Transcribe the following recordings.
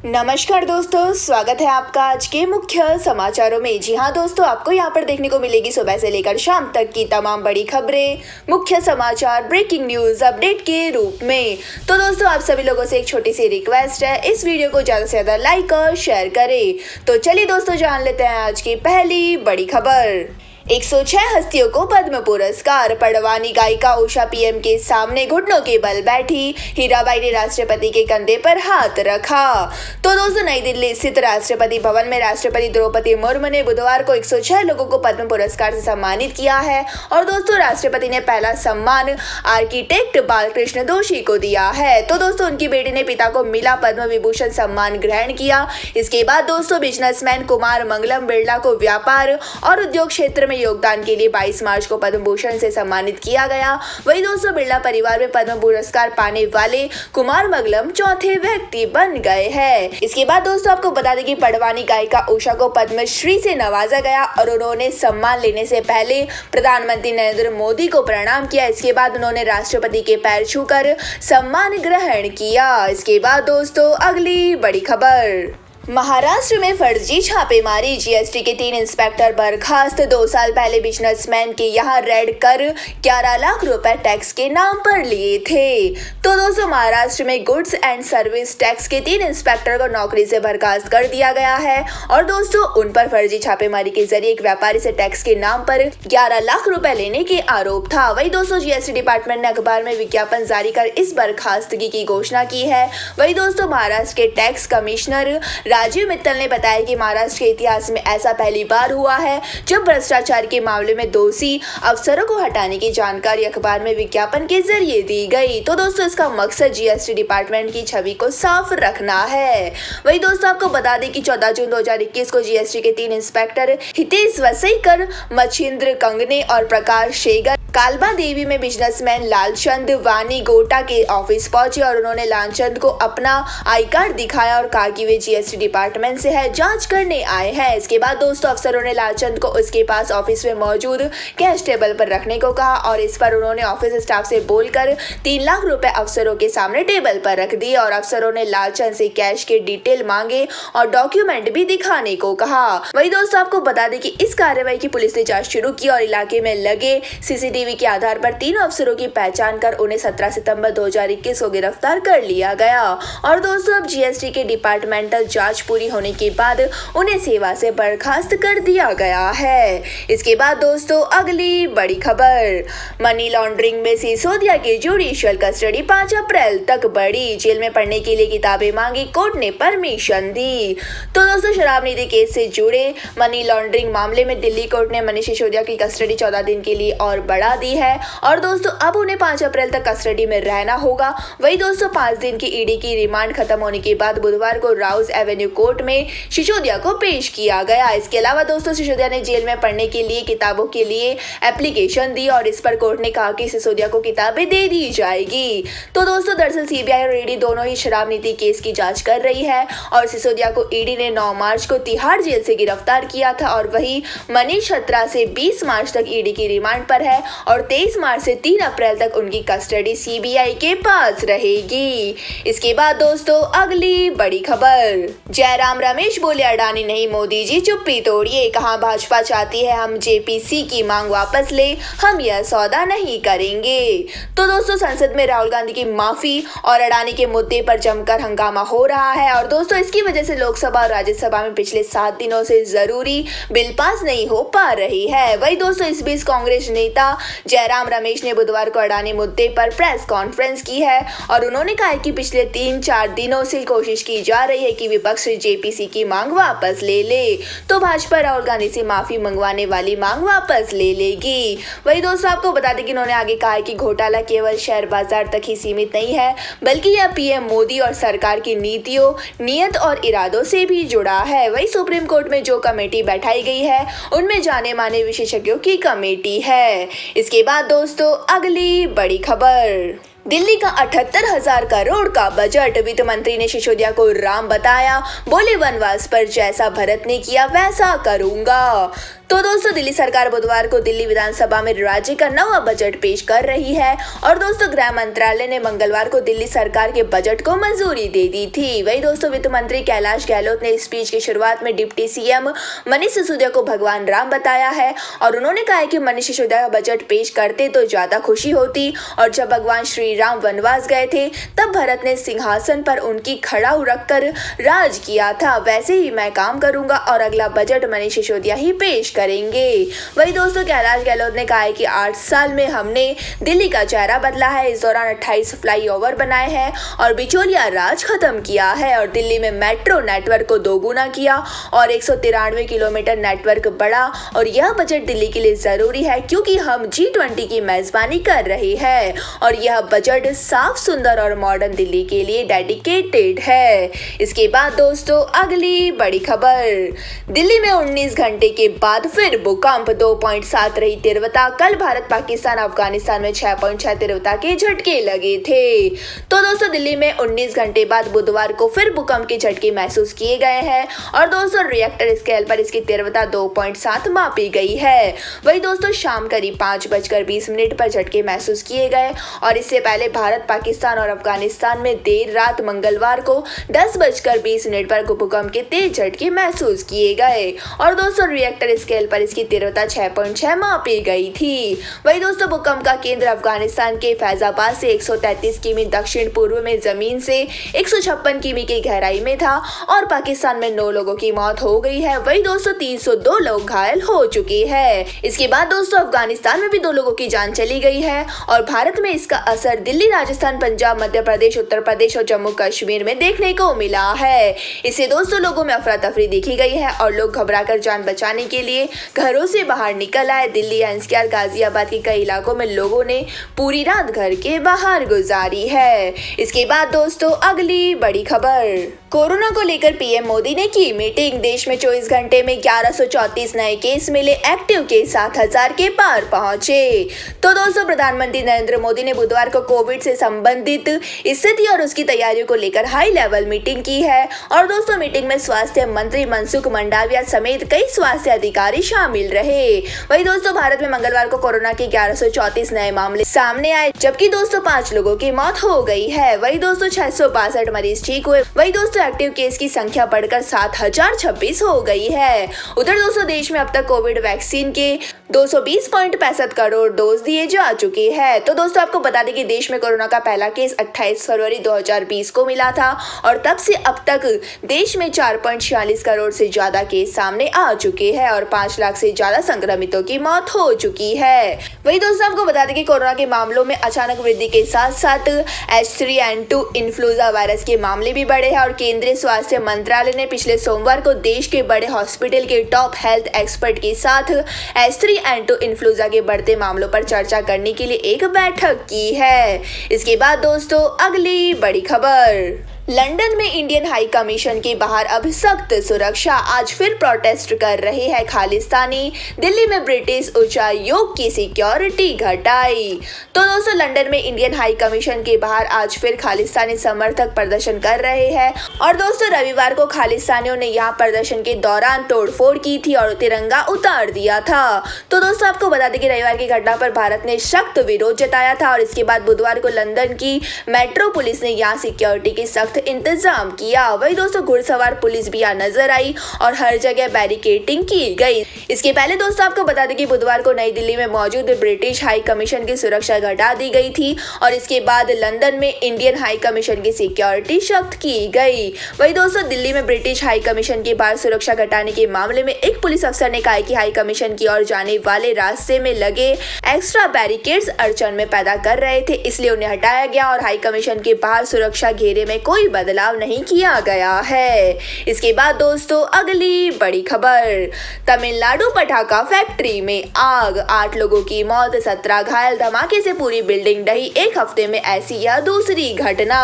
नमस्कार दोस्तों, स्वागत है आपका आज के मुख्य समाचारों में। जी हाँ दोस्तों, आपको यहाँ पर देखने को मिलेगी सुबह से लेकर शाम तक की तमाम बड़ी खबरें, मुख्य समाचार, ब्रेकिंग न्यूज अपडेट के रूप में। तो दोस्तों, आप सभी लोगों से एक छोटी सी रिक्वेस्ट है, इस वीडियो को ज़्यादा से ज़्यादा लाइक और शेयर करें। तो चलिए दोस्तों, जान लेते हैं आज की पहली बड़ी खबर। 106 हस्तियों को पद्म पुरस्कार। पडवानी गायिका उषा पीएम के सामने घुटनों के बल बैठी। हीराबाई ने राष्ट्रपति के कंधे पर हाथ रखा। तो दोस्तों, नई दिल्ली स्थित राष्ट्रपति भवन में राष्ट्रपति द्रौपदी मुर्मू ने बुधवार को 106 लोगों को पद्म पुरस्कार से सम्मानित किया है। और दोस्तों, राष्ट्रपति ने पहला सम्मान आर्किटेक्ट बालकृष्ण दोषी को दिया है। तो दोस्तों, उनकी बेटी ने पिता को मिला पद्म विभूषण सम्मान ग्रहण किया। इसके बाद दोस्तों, बिजनेसमैन कुमार मंगलम बिरला को व्यापार और उद्योग क्षेत्र में योगदान के लिए 22 मार्च को पद्म भूषण से सम्मानित किया गया। वहीं दोस्तों, बिरला परिवार में पद्म पुरस्कार पाने वाले कुमार मंगलम चौथे व्यक्ति बन गए हैं। इसके बाद दोस्तों, आपको बता दें कि पडवानी गायिका उषा को पद्मश्री से नवाजा गया और उन्होंने सम्मान लेने से पहले प्रधानमंत्री नरेंद्र मोदी को प्रणाम किया। इसके बाद उन्होंने राष्ट्रपति के पैर छूकर सम्मान ग्रहण किया। इसके बाद दोस्तों, अगली बड़ी खबर। महाराष्ट्र में फर्जी छापेमारी। जीएसटी के 3 इंस्पेक्टर बर्खास्त। 2 साल पहले बिजनेसमैन के यहाँ रेड कर 11 लाख रुपए टैक्स के नाम पर लिए थे। तो दोस्तों, महाराष्ट्र में गुड्स एंड सर्विस टैक्स के 3 इंस्पेक्टर को नौकरी से बर्खास्त कर दिया गया है। और दोस्तों, उन पर फर्जी छापेमारी के जरिए एक व्यापारी से टैक्स के नाम पर 11 लाख रुपए लेने के आरोप था। वही दोस्तों, जीएसटी डिपार्टमेंट ने अखबार में विज्ञापन जारी कर इस बर्खास्तगी की घोषणा की है। वही दोस्तों, महाराष्ट्र के टैक्स कमिश्नर राजीव मित्तल ने बताया कि महाराष्ट्र के इतिहास में ऐसा पहली बार हुआ है जब भ्रष्टाचार के मामले में दोषी अफसरों को हटाने की जानकारी अखबार में विज्ञापन के जरिए दी गई। तो दोस्तों, इसका मकसद जीएसटी डिपार्टमेंट की छवि को साफ रखना है। वही दोस्तों, आपको बता दें कि 14 जून 2021 को जीएसटी के 3 इंस्पेक्टर हितेश वसईकर, मच्छिंद्र कंगने और प्रकाश शेगर कालबा देवी में बिजनेसमैन लालचंद वानी गोटा के ऑफिस पहुंचे और उन्होंने लालचंद को अपना आई कार्ड दिखाया और कहा कि वे जीएसटी डिपार्टमेंट से है, जांच करने आए हैं। इसके बाद दोस्तों, अफसरों ने लालचंद को उसके पास ऑफिस में मौजूद कैश टेबल पर रखने को कहा और इस पर उन्होंने ऑफिस स्टाफ से बोलकर 3 लाख रुपए अफसरों के सामने टेबल पर रख दिए और अफसरों ने लालचंद से कैश के डिटेल मांगे और डॉक्यूमेंट भी दिखाने को कहा। वही दोस्तों, आपको बता दें कि इस कार्रवाई की पुलिस ने जांच शुरू की और इलाके में लगे सीसीटीवी के आधार पर 3 अफसरों की पहचान कर उन्हें 17 सितंबर 2021 को गिरफ्तार कर लिया गया। और दोस्तों, अब जीएसटी के डिपार्टमेंटल जांच पूरी होने के बाद उन्हें सेवा से बर्खास्त कर दिया गया है। इसके बाद दोस्तों, अगली बड़ी खबर। मनी लॉन्ड्रिंग में सिसोदिया की जुडिशियल कस्टडी 5 अप्रैल तक बढ़ी। जेल में पढ़ने के लिए किताबें मांगी, कोर्ट ने परमिशन दी। तो दोस्तों, शराब नीति केस से जुड़े मनी लॉन्ड्रिंग मामले में दिल्ली कोर्ट ने मनीष सिसोदिया की कस्टडी 14 दिन के लिए और बढ़ा दी है और दोस्तों, अब उन्हें 5 अप्रैल तक कस्टडी में रहना होगा। वही दोस्तों, 5 दिन की ईडी की रिमांड खत्म होने के बाद बुधवार को राउज एवेन्यू कोर्ट में सिसोदिया को पेश किया गया। इसके अलावा दोस्तों, सिसोदिया ने जेल में पढ़ने के लिए किताबों के लिए एप्लीकेशन दी और इस पर कोर्ट ने कहा कि सिसोदिया को किताबें दे दी जाएगी। तो दोस्तों, दरअसल सीबीआई और ईडी दोनों ही शराब नीति केस की जांच कर रही है और सिसोदिया को ईडी ने 9 मार्च को तिहाड़ जेल से गिरफ्तार किया था और वही मनीष छत्रा से 20 मार्च तक ईडी की रिमांड पर है और 23 मार्च से 3 अप्रैल तक उनकी कस्टडी सीबीआई के पास रहेगी। इसके बाद दोस्तों, अगली बड़ी खबर। जयराम रमेश बोले, अडानी नहीं मोदी जी चुप्पी तोड़िए। कहा भाजपा चाहती है हम जेपीसी की मांग वापस ले, हम यह सौदा नहीं करेंगे। तो दोस्तों, संसद में राहुल गांधी की माफी और अडानी के मुद्दे पर जमकर हंगामा हो रहा है और दोस्तों, इसकी वजह से लोकसभा और राज्यसभा में पिछले 7 दिनों से जरूरी बिल पास नहीं हो पा रही है। वही दोस्तों, इस बीच कांग्रेस नेता जयराम रमेश ने बुधवार को अडानी मुद्दे पर प्रेस कॉन्फ्रेंस की है और उन्होंने कहा कि पिछले 3-4 दिनों से कोशिश की जा रही है कि विपक्ष जेपीसी की मांग वापस ले ले, तो भाजपा राहुल गांधी से माफी मंगवाने वाली मांग वापस ले लेगी। वही दोस्तों, आपको बता दें कि उन्होंने आगे कहा है कि घोटाला केवल शेयर बाजार तक ही सीमित नहीं है, बल्कि यह पीएम मोदी और सरकार की नीतियों, नियत और इरादों से भी जुड़ा है। वही सुप्रीम कोर्ट में जो कमेटी बैठाई गई है उनमें जाने माने विशेषज्ञों की कमेटी है। इसके बाद दोस्तों, अगली बड़ी खबर। दिल्ली का 78,000 करोड़ का बजट। वित्त मंत्री ने सिसोदिया को राम बताया, बोले वनवास पर जैसा भरत ने किया वैसा करूंगा। तो दोस्तों दिल्ली सरकार बुधवार को दिल्ली विधानसभा में राज्य का नवा बजट पेश कर रही है और दोस्तों गृह मंत्रालय ने मंगलवार को दिल्ली सरकार के बजट को मंजूरी दे दी थी। वही दोस्तों वित्त मंत्री कैलाश गहलोत ने स्पीच की शुरुआत में डिप्टी सीएम मनीष सिसोदिया को भगवान राम बताया है और उन्होंने कहा है कि मनीष सिसोदिया बजट पेश करते तो ज्यादा खुशी होती और जब भगवान श्री राम वनवास गए थे तब भरत ने सिंहासन पर उनकी खड़ा रखकर राज किया था, वैसे ही मैं काम करूंगा और अगला बजट मनीष सिसोदिया ही पेश करेंगे। वही दोस्तों कैलाश गहलोत ने कहा है कि 8 साल में हमने दिल्ली का चेहरा बदला है। इस दौरान 28 फ्लाईओवर बनाए हैं और बिचौलिया राज खत्म किया है और दिल्ली में मेट्रो नेटवर्क को दोगुना किया और 193 किलोमीटर नेटवर्क बढ़ा और यह बजट दिल्ली के लिए जरूरी है क्योंकि हम G20 की मेजबानी कर रहे हैं और यह बजट साफ, सुंदर और मॉडर्न दिल्ली के लिए डेडिकेटेड है। इसके बाद दोस्तों अगली बड़ी खबर, दिल्ली में 19 घंटे के बाद फिर भूकंप 2.7 रही तीव्रता। कल भारत, पाकिस्तान, अफगानिस्तान में 6.6 तीव्रता के झटके लगे थे। तो दोस्तों दिल्ली में 19 घंटे बाद बुधवार को फिर भूकंप के झटके महसूस किए गए हैं और दोस्तों रिएक्टर स्केल पर इसकी तीव्रता 2.7 मापी गई है। वही दोस्तों शाम करीब 5:20 पर झटके महसूस किए गए और इससे पहले भारत, पाकिस्तान और अफगानिस्तान में देर रात मंगलवार को 10:20 पर भूकंप के तेज झटके महसूस किए गए और दोस्तों रिएक्टर स्केल पर इसकी तीव्रता 6.6 मापी गई थी। वही दोस्तों भूकंप का केंद्र अफगानिस्तान के फैजाबाद से 133 किमी दक्षिण पूर्व में जमीन से 156 किमी की गहराई में था और पाकिस्तान में 9 लोगों की मौत हो गई है। वही दोस्तों 302 लोग घायल हो चुके हैं। इसके बाद दोस्तों अफगानिस्तान में भी 2 लोगों की जान चली गई है और भारत में इसका असर दिल्ली, राजस्थान, पंजाब, मध्य प्रदेश, उत्तर प्रदेश और जम्मू कश्मीर में देखने को मिला है। इससे दोस्तों लोगों में अफरा तफरी देखी गई है और लोग घबराकर जान बचाने के लिए घरों से बाहर निकल आए। दिल्ली, एनसीआर, गाजियाबाद के कई इलाकों में लोगों ने पूरी रात घर के बाहर गुजारी है। इसके बाद दोस्तों अगली बड़ी खबर, कोरोना को लेकर पीएम मोदी ने की मीटिंग। देश में 24 घंटे में 1134 नए केस मिले, एक्टिव केस 7000 के पार पहुंचे। तो दोस्तों प्रधानमंत्री नरेंद्र मोदी ने बुधवार को कोविड से संबंधित स्थिति और उसकी तैयारियों को लेकर हाई लेवल मीटिंग की है और दोस्तों मीटिंग में स्वास्थ्य मंत्री मनसुख मंडाविया समेत कई स्वास्थ्य अधिकारी शामिल रहे। वही दोस्तों भारत में मंगलवार को कोरोना के 1134 नए मामले सामने आए जबकि दोस्तों 5 लोगों की मौत हो गई है। वही दोस्तों 662 मरीज ठीक हुए। वही दोस्तों एक्टिव केस की संख्या बढ़कर 7026 हो गई है। उधर दोस्तों देश में अब तक कोविड वैक्सीन के 220.65 करोड़ डोज दिए जा चुके हैं। तो दोस्तों आपको बता दें कि देश में कोरोना का पहला केस 28 फरवरी 2020 को मिला था और तब से अब तक देश में 4.46 करोड़ से ज्यादा केस सामने आ चुके हैं और 5 लाख से ज्यादा संक्रमितों की मौत हो चुकी है। वही दोस्तों आपको बता दें कि कोरोना के मामलों में अचानक वृद्धि के साथ साथ H3N2 इन्फ्लुएंजा वायरस के मामले भी बढ़े हैं और केंद्रीय स्वास्थ्य मंत्रालय ने पिछले सोमवार को देश के बड़े हॉस्पिटल के टॉप हेल्थ एक्सपर्ट के साथ H3N2 इन्फ्लुएंजा के बढ़ते मामलों पर चर्चा करने के लिए एक बैठक की है। इसके बाद दोस्तों अगली बड़ी खबर, लंदन में इंडियन हाई कमीशन के बाहर अब सख्त सुरक्षा, आज फिर प्रोटेस्ट कर रहे हैं खालिस्तानी। दिल्ली में ब्रिटिश उच्चायोग की सिक्योरिटी घटाई। तो दोस्तों लंदन में इंडियन हाई कमीशन के बाहर आज फिर खालिस्तानी समर्थक प्रदर्शन कर रहे हैं और दोस्तों रविवार को खालिस्तानियों ने यहां प्रदर्शन के दौरान तोड़फोड़ की थी और तिरंगा उतार दिया था। तो दोस्तों आपको बता दें कि रविवार की घटना पर भारत ने सख्त विरोध जताया था और इसके बाद बुधवार को लंदन की मेट्रो पुलिस ने यहाँ सिक्योरिटी की सख्त इंतजाम किया। वही दोस्तों घुड़सवार पुलिस भी यहाँ नजर आई और हर जगह बैरिकेडिंग की गई। इसके पहले दोस्तों आपको बता दें कि बुधवार को नई दिल्ली में मौजूद ब्रिटिश हाई कमीशन की सुरक्षा घटा दी गई थी और इसके बाद लंदन में इंडियन हाई कमीशन की सिक्योरिटी सख्त की गई। वही दोस्तों दिल्ली में ब्रिटिश हाई कमीशन के बाहर सुरक्षा घटाने के मामले में एक पुलिस अफसर ने कहा कि हाई कमीशन की ओर जाने वाले रास्ते में लगे एक्स्ट्रा बैरिकेड्स अड़चन में पैदा कर रहे थे, इसलिए उन्हें हटाया गया और हाई कमीशन के बाहर सुरक्षा घेरे में कोई बदलाव नहीं किया गया है। इसके बाद दोस्तों अगली बड़ी खबर, तमिलनाडु पटाखा फैक्ट्री में आग, 8 लोगों की मौत, 17 घायल, धमाके से पूरी बिल्डिंग ढही। एक हफ्ते में ऐसी यह दूसरी घटना।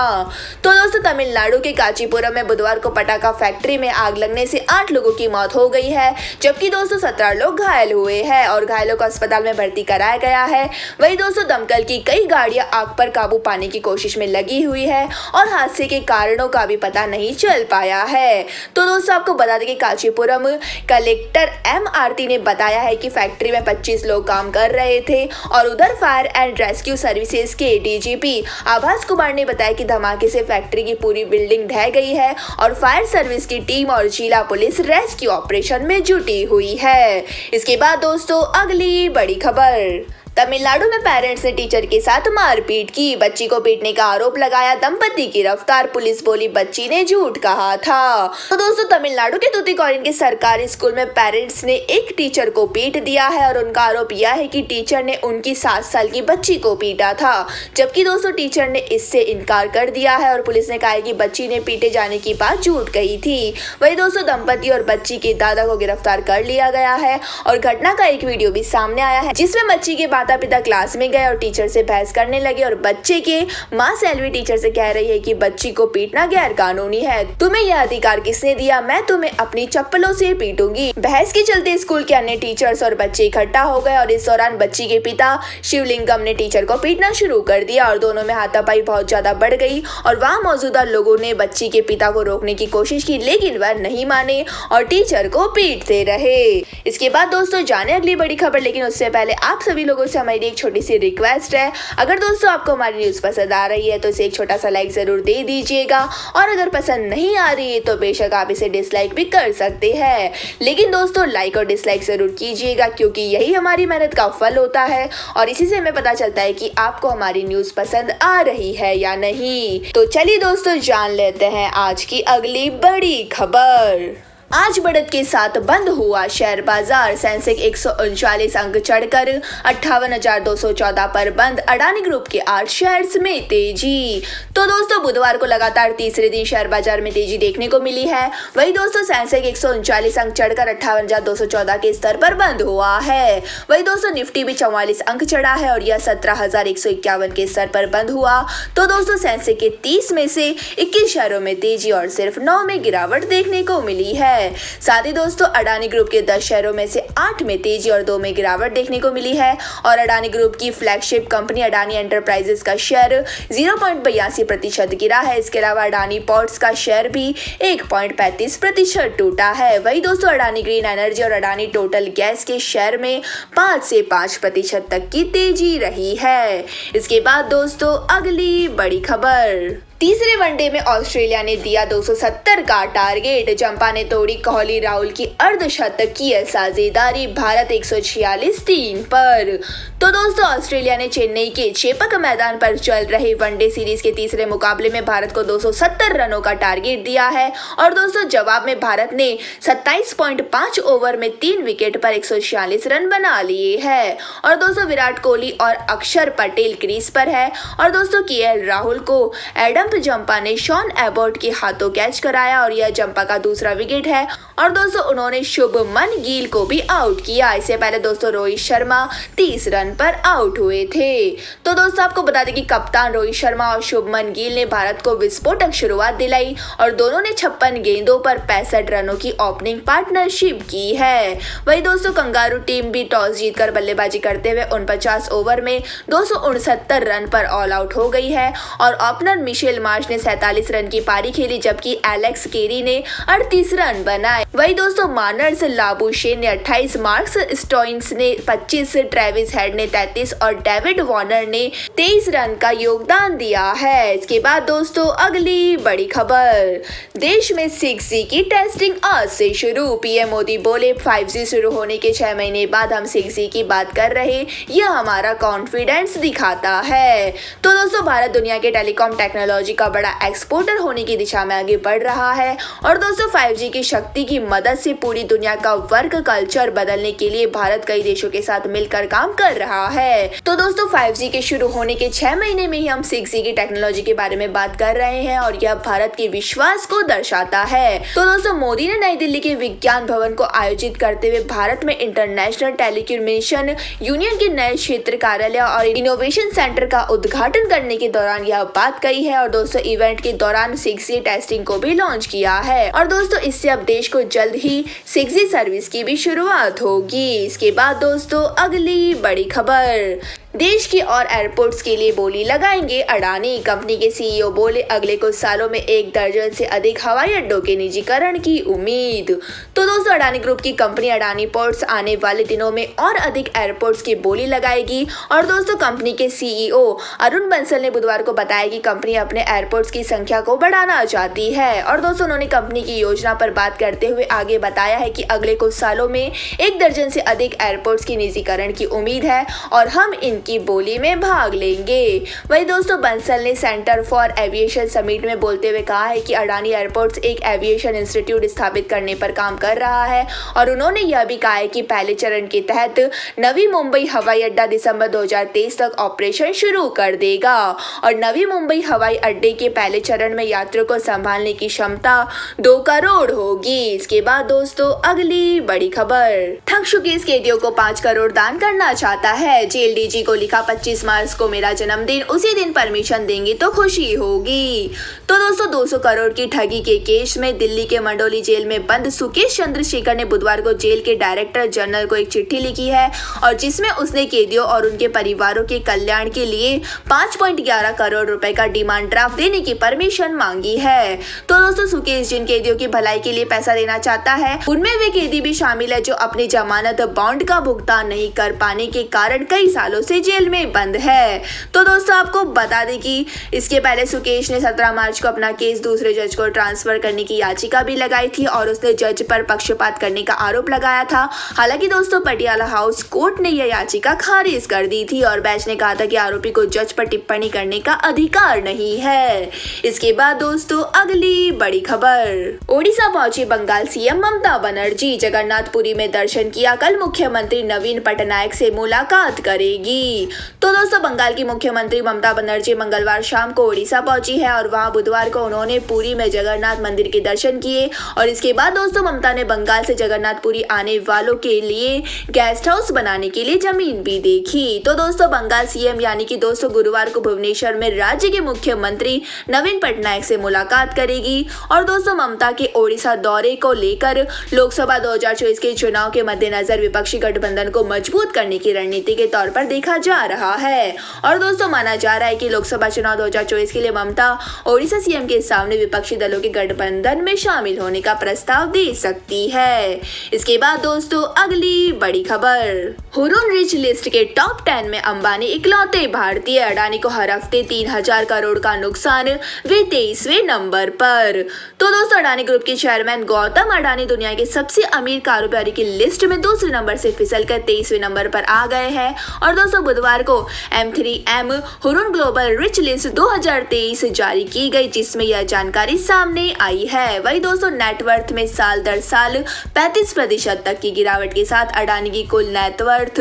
तो दोस्तों तमिलनाडु के कांचीपुरम में बुधवार को पटाखा फैक्ट्री में आग लगने से 8 लोगों की मौत हो गई है जबकि दोस्तों 17 लोग घायल हुए हैं और घायलों को अस्पताल में भर्ती कराया गया है। वही दोस्तों दमकल की कई गाड़ियां आग पर काबू पाने की कोशिश में लगी हुई है और हादसे के कारणों का भी पता नहीं चल पाया है। तो दोस्तों आपको बता दें कि कांचीपुरम कलेक्टर एम आरती ने बताया है कि फैक्ट्री में 25 लोग काम कर रहे थे और उधर फायर एंड रेस्क्यू सर्विसेज के डीजीपी आभास कुमार ने बताया कि धमाके से फैक्ट्री की पूरी बिल्डिंग ढह गई है और फायर सर्विस की टीम और जिला पुलिस रेस्क्यू ऑपरेशन में जुटी हुई है। इसके बाद दोस्तों अगली बड़ी खबर, तमिलनाडु में पेरेंट्स ने टीचर के साथ मारपीट की, बच्ची को पीटने का आरोप लगाया, दंपति गिरफ्तार, पुलिस बोली बच्ची ने झूठ कहा था। तो दोस्तों तमिलनाडु के तूतीकोरिन के सरकारी स्कूल में पेरेंट्स ने एक टीचर को पीट दिया है और उनका आरोप यह है कि टीचर ने उनकी 7 साल की बच्ची को पीटा था, जबकि दोस्तों टीचर ने इससे इनकार कर दिया है और पुलिस ने कहा है कि बच्ची ने पीटे जाने की बात झूठ कही थी। वही दोस्तों दंपति और बच्ची के दादा को गिरफ्तार कर लिया गया है और घटना का एक वीडियो भी सामने आया है जिसमें बच्ची के माता पिता क्लास में गए और टीचर से बहस करने लगे और बच्चे के मां सेल्वी टीचर से कह रही है कि बच्ची को पीटना गैर कानूनी है, तुम्हें यह अधिकार किसने दिया, मैं तुम्हें अपनी चप्पलों से पीटूंगी। बहस के चलते स्कूल के अन्य टीचर्स और बच्चे इकट्ठा हो गए और इस दौरान बच्ची के पिता शिवलिंगम ने टीचर को पीटना शुरू कर दिया और दोनों में हाथापाई बहुत ज्यादा बढ़ गई और वहाँ मौजूदा लोगों ने बच्ची के पिता को रोकने की कोशिश की, लेकिन वह नहीं माने और टीचर को पीटते रहे। इसके बाद दोस्तों जाने अगली बड़ी खबर, लेकिन उससे पहले आप सभी लोगों से हमारी छोटी सी रिक्वेस्ट है, अगर दोस्तों आपको हमारी न्यूज पसंद आ रही है तो इसे एक छोटा सा लाइक जरूर दे दीजिएगा और अगर पसंद नहीं आ रही है तो बेशक आप इसे डिसलाइक भी कर सकते हैं, लेकिन दोस्तों लाइक और डिसलाइक जरूर कीजिएगा क्योंकि यही हमारी मेहनत का फल होता है और इसी से हमें पता चलता है कि आपको हमारी न्यूज पसंद आ रही है या नहीं। तो चलिए दोस्तों जान लेते हैं आज की अगली बड़ी खबर। आज बढ़त के साथ बंद हुआ शेयर बाजार, सेंसेक्स 139 अंक चढ़कर 58,214 पर बंद, अडानी ग्रुप के 8 शेयर्स में तेजी। तो दोस्तों बुधवार को लगातार तीसरे दिन शेयर बाजार में तेजी देखने को मिली है। वही दोस्तों सेंसेक्स 139 अंक चढ़कर 58,214 के स्तर पर बंद हुआ है। वही दोस्तों निफ्टी भी 44 अंक चढ़ा है और यह 17,151 के स्तर पर बंद हुआ। तो दोस्तों सेंसेक्स के 30 में से 21 शेयरों में तेजी और सिर्फ 9 में गिरावट देखने को मिली है। साथ ही दोस्तों अडानी ग्रुप के 10 शेयरों में से 8 में तेजी और 2 में गिरावट देखने को मिली है और अडानी ग्रुप की फ्लैगशिप कंपनी अडानी एंटरप्राइजेस का शेयर 0.82% गिरा है। इसके अलावा अडानी पोर्ट्स का शेयर भी 1.35% टूटा है। वही दोस्तों अडानी ग्रीन एनर्जी और अडानी टोटल गैस के शेयर में 5 से 5% तक की तेजी रही है। इसके बाद दोस्तों अगली बड़ी खबर, तीसरे वनडे में ऑस्ट्रेलिया ने दिया 270 का टारगेट, जंपा ने तोड़ी कोहली राहुल की अर्धशतकीय साझेदारी, भारत 146 पर। तो दोस्तों ऑस्ट्रेलिया ने चेन्नई के चेपक मैदान पर चल रहे वनडे सीरीज के तीसरे मुकाबले में भारत को 270 रनों का टारगेट दिया है और दोस्तों जवाब में भारत ने 27.5 ओवर में 3 विकेट पर 146 रन बना लिए हैं और दोस्तों विराट कोहली और अक्षर पटेल क्रीज पर है और दोस्तों केएल राहुल को एडम जंपा ने शॉन एबॉट के हाथों कैच कराया और यह जंपा का दूसरा विकेट है और दोस्तों उन्होंने शुभमन गिल को भी आउट किया। इससे पहले दोस्तों रोहित शर्मा 30 रन पर आउट हुए थे। तो दोस्तों आपको बता दें कि कप्तान रोहित शर्मा और शुभमन गिल ने भारत को विस्फोटक शुरुआत दिलाई और दोनों ने 56 गेंदों पर 65 रनों की ओपनिंग पार्टनरशिप की है। वही दोस्तों कंगारू टीम भी टॉस जीतकर बल्लेबाजी करते हुए 49 ओवर में 269 रन पर ऑल आउट हो गई है और ओपनर मिशेल मार्श ने 47 रन की पारी खेली जबकि एलेक्स केरी ने 38 रन बनाए। वही दोस्तों मार्नस लाबुशेन ने 28, मार्क्स स्टोइन्स ने 25, ट्रेविस हेड ने 33 और डेविड वार्नर ने 23 रन का योगदान दिया है। इसके बाद दोस्तों अगली बड़ी खबर, देश में 6G की टेस्टिंग आज से शुरू, पीएम मोदी बोले 5G शुरू होने के 6 महीने बाद हम 6G की बात कर रहे, यह हमारा कॉन्फिडेंस दिखाता है। तो दोस्तों भारत दुनिया के टेलीकॉम टेक्नोलॉजी का बड़ा एक्सपोर्टर होने की दिशा में आगे बढ़ रहा है और दोस्तों 5G की शक्ति की मदद से पूरी दुनिया का वर्क कल्चर बदलने के लिए भारत कई देशों के साथ मिलकर काम कर रहा है। तो दोस्तों 5G के शुरू होने के 6 महीने में ही हम 6G की टेक्नोलॉजी के बारे में बात कर रहे हैं और यह भारत के विश्वास को दर्शाता है। तो दोस्तों मोदी ने नई दिल्ली के विज्ञान भवन को आयोजित करते हुए भारत में इंटरनेशनल टेलीकम्युनिकेशन यूनियन के नए क्षेत्र कार्यालय और इनोवेशन सेंटर का उद्घाटन करने के दौरान यह बात कही है और दोस्तों इवेंट के दौरान 6G टेस्टिंग को भी लॉन्च किया है और दोस्तों इससे अब देश को जल्द ही 6G सर्विस की भी शुरुआत होगी। इसके बाद दोस्तों अगली बड़ी खबर, देश की और एयरपोर्ट्स के लिए बोली लगाएंगे अडानी। कंपनी के सीईओ बोले अगले कुछ सालों में 1 दर्जन से अधिक हवाई अड्डों के निजीकरण की उम्मीद। तो दोस्तों, अडानी ग्रुप की कंपनी अडानी पोर्ट्स आने वाले दिनों में और अधिक एयरपोर्ट्स की बोली लगाएगी। और दोस्तों, कंपनी के सीईओ अरुण बंसल ने बुधवार को बताया कि कंपनी अपने एयरपोर्ट्स की संख्या को बढ़ाना चाहती है। और दोस्तों, उन्होंने कंपनी की योजना पर बात करते हुए आगे बताया है कि अगले कुछ सालों में 1 दर्जन से अधिक एयरपोर्ट्स की निजीकरण की उम्मीद है और हम इनकी बोली में भाग लेंगे। वही दोस्तों, बंसल ने सेंटर फॉर एविएशन समिट में बोलते हुए कहा है कि अडानी एयरपोर्ट्स एक एविएशन इंस्टीट्यूट स्थापित करने पर काम कर रहा है। और उन्होंने यह भी कहा है कि पहले चरण के तहत नवी मुंबई हवाई अड्डा दिसंबर 2023 तक ऑपरेशन शुरू कर देगा। और नवी मुंबई हवाई अड्डे के पहले चरण में यात्रियों को संभालने की क्षमता 2 करोड़ होगी। इसके बाद दोस्तों, अगली बड़ी खबर, ठग चुके कैदियों को 5 करोड़ दान करना चाहता है। जेल डीजी को लिखा 25 मार्च को मेरा जन्मदिन, उसी दिन परमिशन देंगे तो खुशी होगी। तो दोस्तों, 200 करोड़ की ठगी के केस में दिल्ली के मंडोली जेल में बंद सुकेश चंद्रशेखर ने बुधवार को जेल के डायरेक्टर जनरल को एक चिट्ठी लिखी है और जिसमें उसने कैदियों और उनके परिवारों के कल्याण के लिए 5.11 करोड़ रुपए का डिमांड ड्राफ्ट देने की परमिशन मांगी है। तो दोस्तों, सुकेश जिन कैदियों की भलाई के लिए पैसा देना चाहता है उनमें वे कैदी भी शामिल है जो अपनी जमानत बॉन्ड का भुगतान नहीं कर पाने के कारण कई सालों से जेल में बंद है। तो दोस्तों, आपको बता दें कि इसके पहले सुकेश ने 17 मार्च को अपना केस दूसरे जज को ट्रांसफर करने की याचिका भी लगाई थी और उसने जज पर पक्षपात करने का आरोप लगाया था। हालांकि दोस्तों, पटियाला हाउस कोर्ट ने यह याचिका खारिज कर दी थी और बेंच ने कहा था कि आरोपी को जज पर टिप्पणी करने का अधिकार नहीं है। इसके बाद दोस्तों, अगली बड़ी खबर, ओडिशा पहुंची बंगाल सीएम ममता बनर्जी, जगन्नाथपुरी में दर्शन किया। कल मुख्यमंत्री नवीन पटनायक से मुलाकात करेगी। तो दोस्तों, बंगाल की मुख्यमंत्री ममता बनर्जी मंगलवार शाम को ओडिशा पहुंची है और वहां बुधवार को उन्होंने पुरी में जगन्नाथ मंदिर के दर्शन किए। और इसके बाद दोस्तों, ममता ने बंगाल से जगन्नाथपुरी आने वालों के लिए गेस्ट हाउस बनाने के लिए जमीन भी देखी। तो दोस्तों, बंगाल सीएम यानी कि दोस्तों गुरुवार को भुवनेश्वर में राज्य के मुख्यमंत्री नवीन पटनायक से मुलाकात करेगी। और दोस्तों, ममता के ओडिशा दौरे को लेकर लोकसभा 2024 के चुनाव के मद्देनजर विपक्षी गठबंधन को मजबूत करने की रणनीति के तौर पर देखा जा रहा है। और दोस्तों, माना जा रहा है कि लोकसभा चुनाव 2024 के लिए ममता ओडिशा सीएम के सामने विपक्षी दलों के गठबंधन में शामिल होने का प्रस्ताव दे सकती है। इसके बाद दोस्तों, अगली बड़ी खबर, हुरुन रिच लिस्ट के टॉप 10 में अंबानी इकलौते भारतीय। अडानी को हर हफ्ते 3000 करोड़ का नुकसान, वे 23वें नंबर पर। तो दोस्तों, अडानी ग्रुप के चेयरमैन गौतम अडानी दुनिया के सबसे अमीर कारोबारी की लिस्ट में दूसरे नंबर से फिसलकर 23वें नंबर पर आ गए हैं। और दोस्तों, बुधवार को M3M Hurun global rich list 2023 जारी की गई जिसमें यह जानकारी सामने आई है। वही दोस्तों, नेटवर्थ में साल दर साल 35% तक की गिरावट के साथ अडानी की कुल नेटवर्थ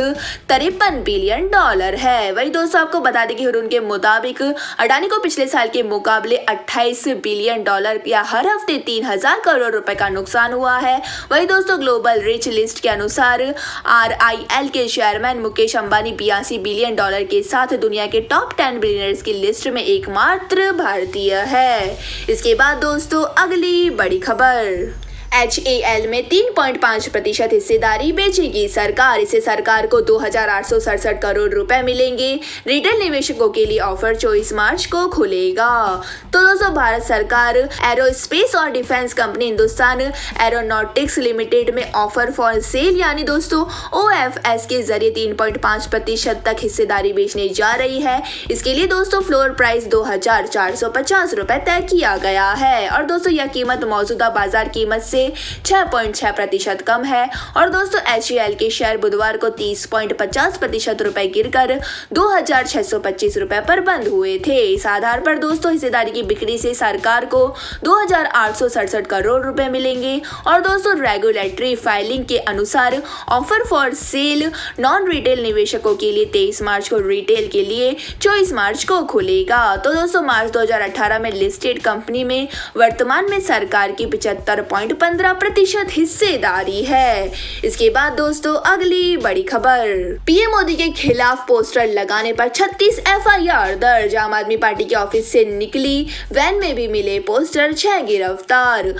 $53 बिलियन है। वही दोस्तों, आपको बता दें कि हुरुन के मुताबिक अडानी को पिछले साल के मुकाबले $28 बिलियन या हर हफ्ते 3000 करोड़ रुपए का नुकसान हुआ है। वही दोस्तों, ग्लोबल रिच लिस्ट के अनुसार RIL के चेयरमैन मुकेश अंबानी $82 बिलियन के साथ दुनिया के टॉप 10 बिलियनर्स की लिस्ट में एकमात्र भारतीय है। इसके बाद दोस्तों, अगली बड़ी खबर, HAL में 3.5% हिस्सेदारी बेचेगी सरकार। इसे सरकार को 2867 करोड़ रुपए मिलेंगे। रिटेल निवेशकों के लिए ऑफर 24 मार्च को खुलेगा। तो दोस्तों, भारत सरकार एरोस्पेस और defence company Hindustan aeronautics limited में ऑफर फॉर सेल यानी दोस्तों OFS के जरिए 3.5% तक हिस्सेदारी बेचने जा रही है। इसके लिए दोस्तों फ्लोर प्राइस 2450 रुपए तय किया गया है। और दोस्तों, यह कीमत मौजूदा बाजार कीमत से 6.6% कम है। और दोस्तों, HAL के शेयर बुधवार को 30.50% रुपए गिरकर 2625 रुपए पर बंद हुए थे। इस आधार पर दोस्तों, हिस्सेदारी की बिक्री से सरकार को 2867 करोड़ रुपए मिलेंगे। और दोस्तों, रेगुलेटरी फाइलिंग के अनुसार offer for sale non retail निवेशकों के लिए 23 मार्च को, रिटेल के लिए 24 मार्च को खुलेगा। तो दोस्तों, मार्च 2018 में लिस्टेड कंपनी में वर्तमान में सरकार की 75.15% हिस्सेदारी है। इसके बाद दोस्तों, अगली बड़ी खबर, पीएम मोदी के खिलाफ पोस्टर लगाने पर 36 FIR दर्ज। आम आदमी पार्टी के ऑफिस से निकली वैन में भी मिले पोस्टर, 6 गिरफ्तार।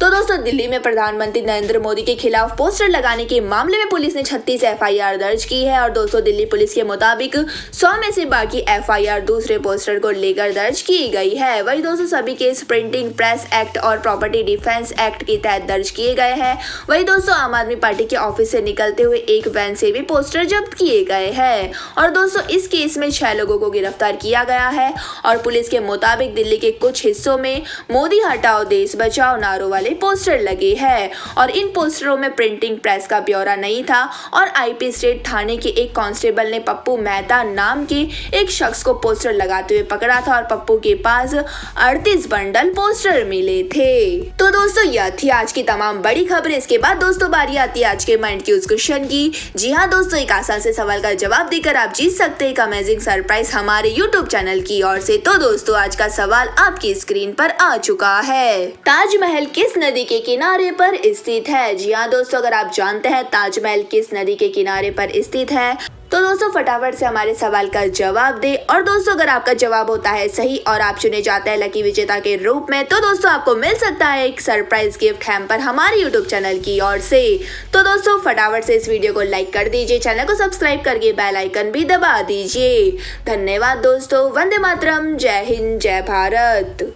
तो दोस्तों दिल्ली में प्रधानमंत्री नरेंद्र मोदी के खिलाफ पोस्टर लगाने के मामले में पुलिस ने 36 एफआईआर दर्ज की है और दोस्तों दिल्ली पुलिस के मुताबिक 100 में से बाकी एफआईआर दूसरे पोस्टर को लेकर दर्ज की गई है। वही दोस्तों सभी केस प्रिंटिंग प्रेस एक्ट और प्रॉपर्टी डिफेंस एक्ट के तहत दर्ज किए गए हैं। वही दोस्तों आम आदमी पार्टी के ऑफिस से निकलते हुए एक वैन से भी पोस्टर जब्त किए गए हैं और दोस्तों इस केस में 6 लोगों को गिरफ्तार किया गया है और पुलिस के मुताबिक दिल्ली के कुछ हिस्सों में मोदी हटाओ देश बचाओ नारों वाले पोस्टर लगे हैं और इन पोस्टरों में प्रिंटिंग प्रेस का ब्यौरा नहीं था और आईपी स्टेट थाने के एक कांस्टेबल ने पप्पू मेहता नाम के एक शख्स को पोस्टर लगाते हुए पकड़ा था और पप्पू के पास 38 बंडल पोस्टर मिले थे। तो दोस्तों यह थी आज की तमाम बड़ी खबरें। इसके बाद दोस्तों बारी आती है आज के माइंड क्यूज क्वेश्चन की। जी हाँ दोस्तों, एक आसान से सवाल का जवाब देकर आप जीत सकते हैं एक अमेजिंग सरप्राइज हमारे यूट्यूब चैनल की ओर से। तो दोस्तों आज का सवाल आपकी स्क्रीन पर आ चुका है। ताजमहल किस नदी के किनारे पर स्थित है? जी हाँ दोस्तों, अगर आप जानते हैं ताजमहल किस नदी के किनारे पर स्थित है तो दोस्तों फटाफट से हमारे सवाल का जवाब दे। और दोस्तों अगर आपका जवाब होता है सही और आप चुने जाते हैं लकी विजेता के रूप में तो दोस्तों आपको मिल सकता है एक सरप्राइज गिफ्ट हैम्पर हमारे यूट्यूब चैनल की ओर से। तो दोस्तों फटाफट से इस वीडियो को लाइक कर दीजिए, चैनल को सब्सक्राइब करके बेल आइकन भी दबा दीजिए। धन्यवाद दोस्तों। वंदे मातरम। जय हिंद, जय भारत।